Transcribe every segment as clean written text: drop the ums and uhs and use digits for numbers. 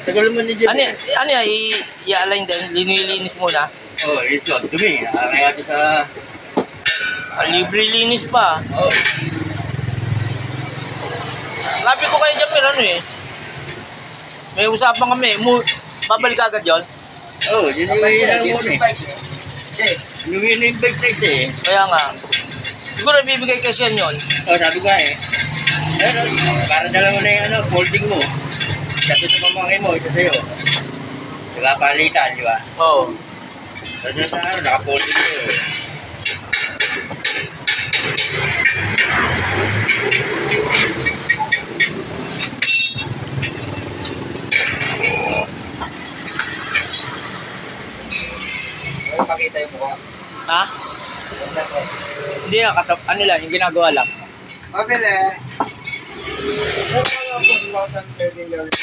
Tagal mo ni Jeff. Ano yan? I-align din? Linilinis muna? Oo, linis ko. Dumi. Kaya ito sa... Libre linis pa. Oo. Sabi ko kayo dyan, pero ano eh. May usapan kami. Babalik agad yun? Oo, yun yung hinangon eh. Yung in-invite na isa eh. Kaya nga. Siguro bibigay kasi yan yun. Oo, sabi ko eh. Pero, para dalawa na yung ano, folding mo. Kasi ito pamangkin mo, ito sa'yo. Diba, palitan, di ba? Oo. Kasi sa ano, naka-folding sa'yo. Pakita yung mukha. Ha? Hindi na, ano lang, yung ginagawa lang. Mabili. Ano pa nga po lahat ang pwedeng gawin?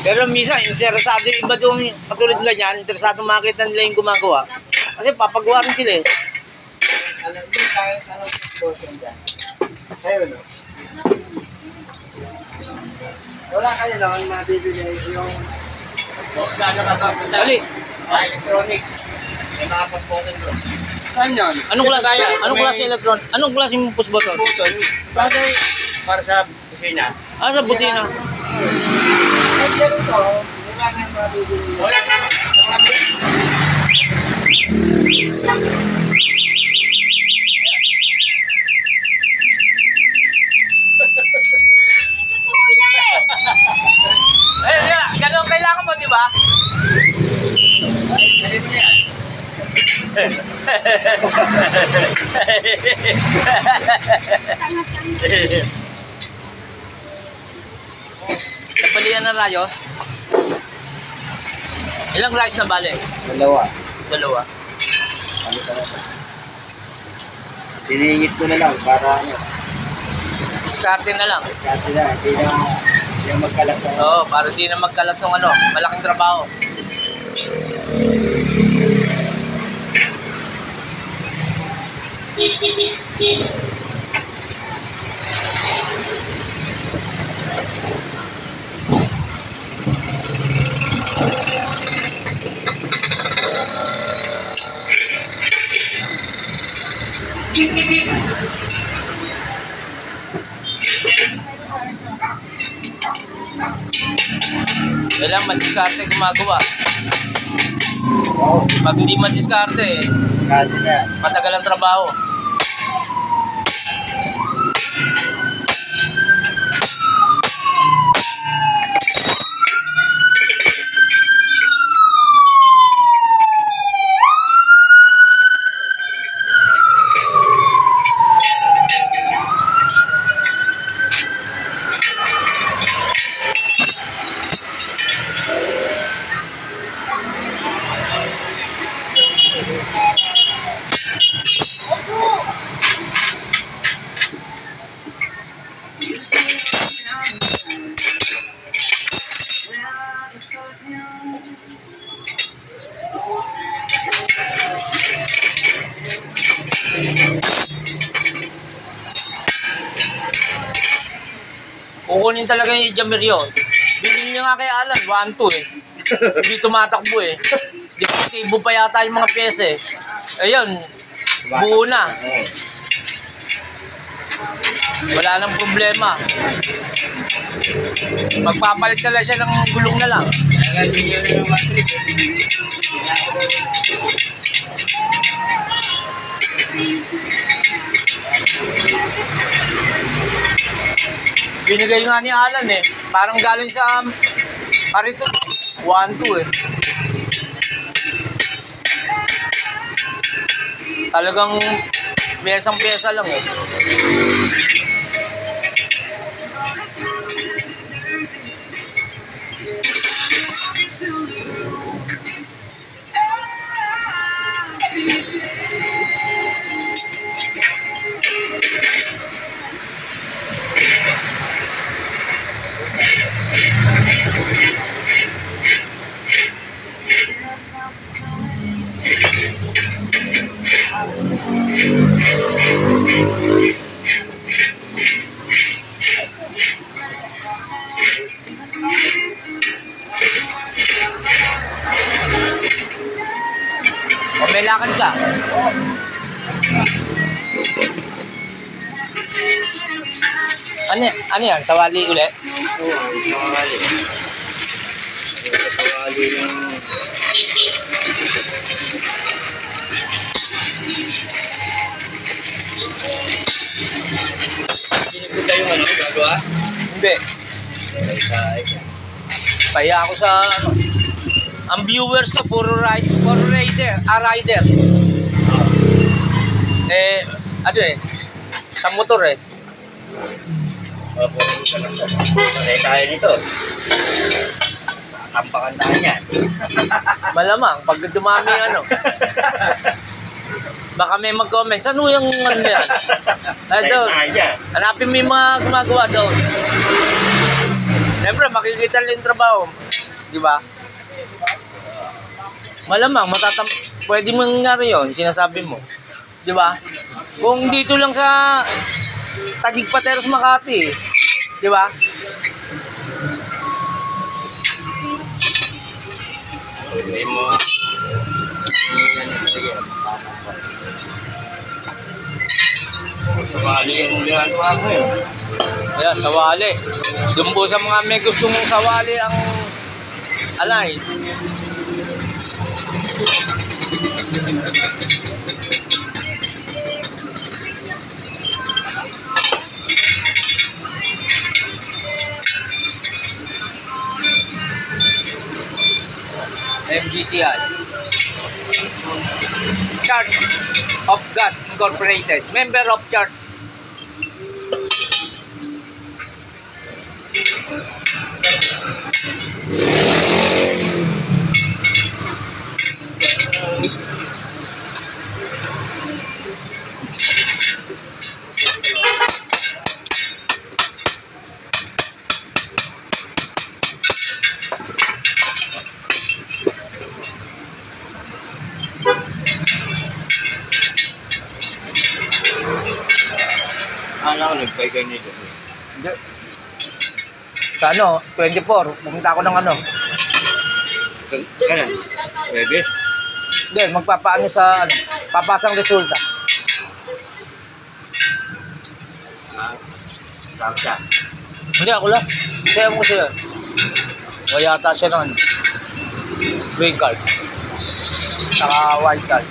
Pero minsan, interesado yung iba doon, katulad ganyan, interesado makita nila yung gumagawa. Kasi papagawa rin sila eh. Alam mo, kahit anong situation dyan. Kayo, no? Wala kayo naman mabibili yung... Alit, Electronic. May mga pasposan doon. Saan yun? anong klase electron? Anong klase yung push button? Bagay, Para sa kusina. Ah, sa busina. kahit ganito, wala kayong mabibili. Wala ka. Ganun kailangan mo, di ba? Napalian na rayos. Ilang rice na bale? Dalawa. Siningit ko na lang para ano, Diskarte na lang. diskarte na, hindi na yung magkalas na. Oo, para di na magkalas ng ano, malaking trabaho. Kailangan madiskarte gumagawa. Pag hindi madiskarte, Diskarte na. matagal ang trabaho. Kukunin talaga yung Jamir yun. Bibili niya nga kay Alan, 1-2 eh. Hindi tumatakbo eh. Definitibo pa yata yung mga pyesa eh. Ayun, buo na. Wala nang problema. Magpapalit ka lang siya ng gulong na lang. Binigay nga ni Alan eh. Parang galing sa Parito. 1-2 eh. Talagang pyesang-pyesa lang eh. Ano yan? Sawali ulit? Oo, sawali. Sawali yung... Sinigod yung ano, gagawa? Hindi. Ay, Kaya ako sa ano. Ang viewers ko puro rider. Eh, ano eh. Sa motor eh. Opo, patay tayo nito. Tampakan tayo niyan. Malamang, pag dumami ano. Baka may mag-comment. Saan yung ano yan? Ay, Patay doon. tayo niyan. Hanapin mo yung mga gumagawa doon. Siyempre, makikita lang yung trabaho. Di ba? Malamang, pwede mangyari yun, sinasabi mo. Di ba? Kung dito lang sa Taguig Pateros, Makati. Di ba? Hindi mo. Sumali yung ginagawa mo yun. Kaya, sawali. Doon po sa mga may gustong sawali ang alay. MGCI. Church of God Incorporated. Member of Church. Ano, nagpaigay nito. Hindi. Sa ano, 24, pumunta ako ng ano. Ganun. Bebes. Hindi, magpapaano sa ano, papasang resulta. Saksa. Hindi, ako lang. Saya mo siya. O yata siya ng ano, green card. Saka white card.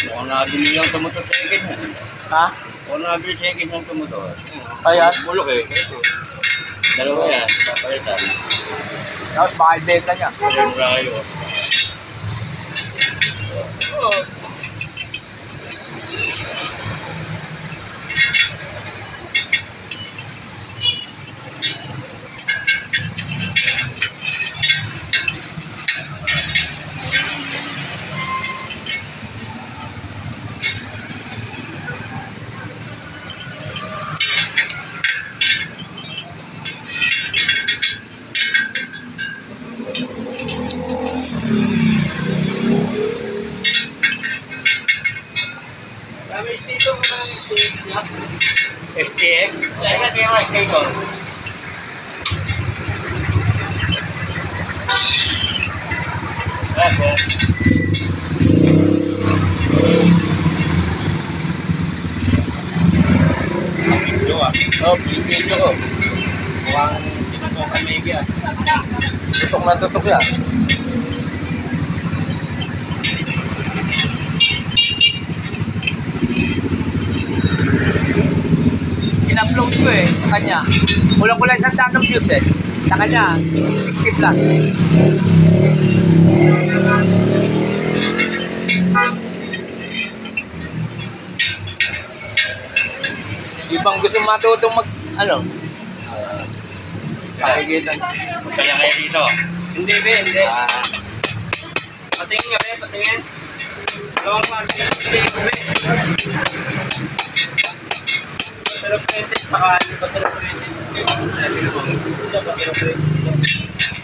Mukhang nabili lang tumuto sa ikin. Ha? Mukhang nabili sa ikin ng tumuto. Ayan. Bulok eh. Ito. Dalawa yan. Papalitan. Tapos baka ibenta niya. Yung rayo. STX? Kaya kaya yung STX ko. Ako. Video ah. Oh, video ko. Mukhang tinutok ka may yan. Tutok na tutok yan. In-upload ko eh, sa kanya. Kulang-kulang isang datang views eh. Sa kanya, 60 plus. Ibang gusto matutong mag, ano? Pakikitan. Punta na kayo dito. Hindi, be, hindi. Patingin nga, be, patingin. Dalawang klase ng steak, be. Patero-prete, saka patero-prete. Patero-prete.